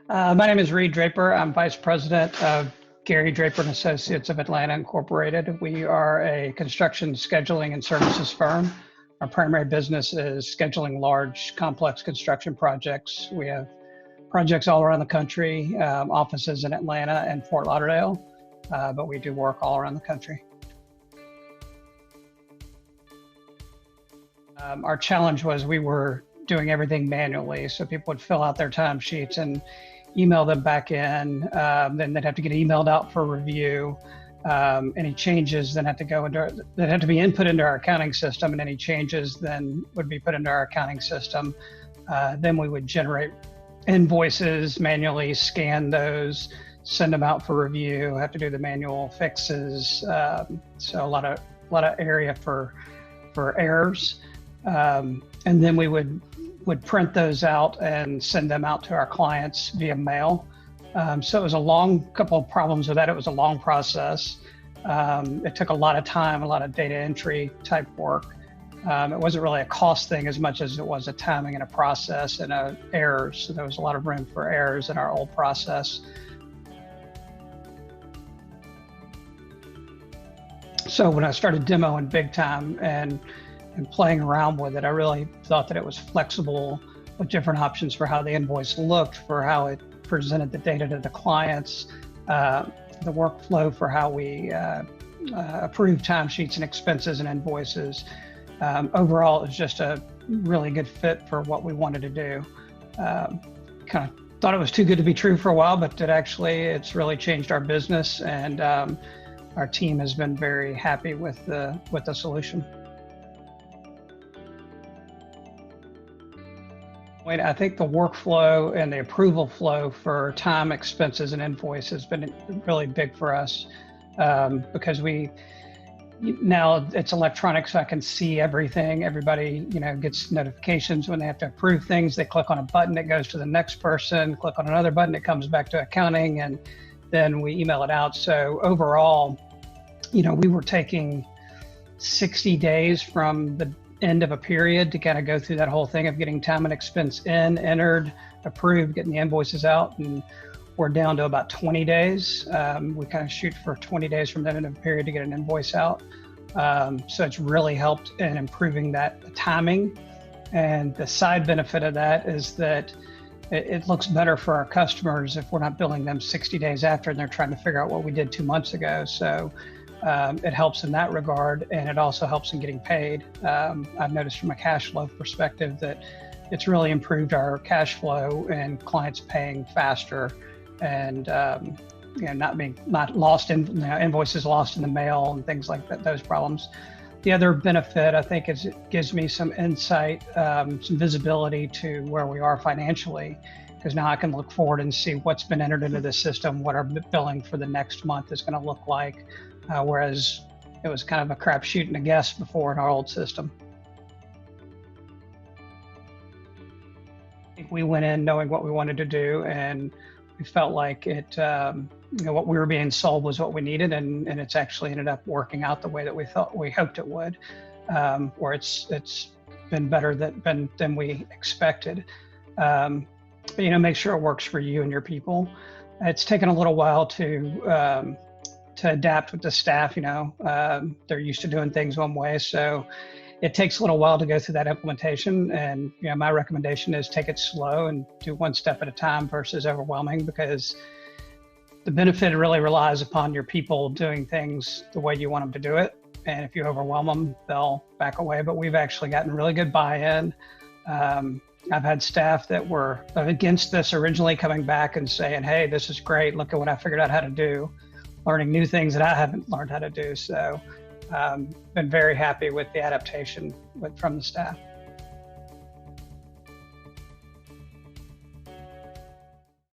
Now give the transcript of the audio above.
My name is Reed Draper. I'm Vice President of Gary Draper and Associates of Atlanta Incorporated. We are a construction scheduling and services firm. Our primary business is scheduling large, complex construction projects. We have projects all around the country, offices in Atlanta and Fort Lauderdale, but we do work all around the country. Our challenge was we were doing everything manually. So people would fill out their timesheets and email them back in. Then they'd have to get emailed out for review. Any changes then had to be input into our accounting system, and any changes then would be put into our accounting system. Then we would generate invoices, manually scan those, send them out for review, have to do the manual fixes. So a lot of area for errors. And then we would print those out and send them out to our clients via mail. So it was a couple of problems with that. It was a long process. It took a lot of time, a lot of data entry type work. It wasn't really a cost thing as much as it was a timing and a process and errors. So there was a lot of room for errors in our old process. So when I started demoing BigTime and playing around with it, I really thought that it was flexible with different options for how the invoice looked, for how it presented the data to the clients, the workflow for how we approve timesheets and expenses and invoices. Overall, it was just a really good fit for what we wanted to do. Kind of thought it was too good to be true for a while, but it's really changed our business, and our team has been very happy with the solution. I think the workflow and the approval flow for time, expenses, and invoice has been really big for us, because now it's electronic, so I can see everything. Everybody, gets notifications when they have to approve things. They click on a button, it goes to the next person. Click on another button, it comes back to accounting, and then we email it out. So overall, we were taking 60 days from the end of a period to kind of go through that whole thing of getting time and expense entered, approved, getting the invoices out, and we're down to about 20 days. We kind of shoot for 20 days from the end of the period to get an invoice out. So it's really helped in improving that timing. And the side benefit of that is that it looks better for our customers if we're not billing them 60 days after and they're trying to figure out what we did 2 months ago. So it helps in that regard, and it also helps in getting paid. I've noticed from a cash flow perspective that it's really improved our cash flow and clients paying faster, and not lost in invoices lost in the mail and things like that. Those problems. The other benefit, I think, is it gives me some insight, some visibility to where we are financially, because now I can look forward and see what's been entered into the system, what our billing for the next month is going to look like. Whereas it was kind of a crapshoot and a guess before in our old system. I think we went in knowing what we wanted to do, and we felt like what we were being sold was what we needed, and it's actually ended up working out the way that we hoped it would, where it's been better than we expected. But make sure it works for you and your people. It's taken a little while to adapt with the staff. They're used to doing things one way, so it takes a little while to go through that implementation. And my recommendation is take it slow and do one step at a time versus overwhelming, because the benefit really relies upon your people doing things the way you want them to do it. And if you overwhelm them, they'll back away. But we've actually gotten really good buy-in. I've had staff that were against this originally coming back and saying, "Hey, this is great. Look at what I figured out how to do," learning new things that I haven't learned how to do. So been very happy with the adaptation from the staff.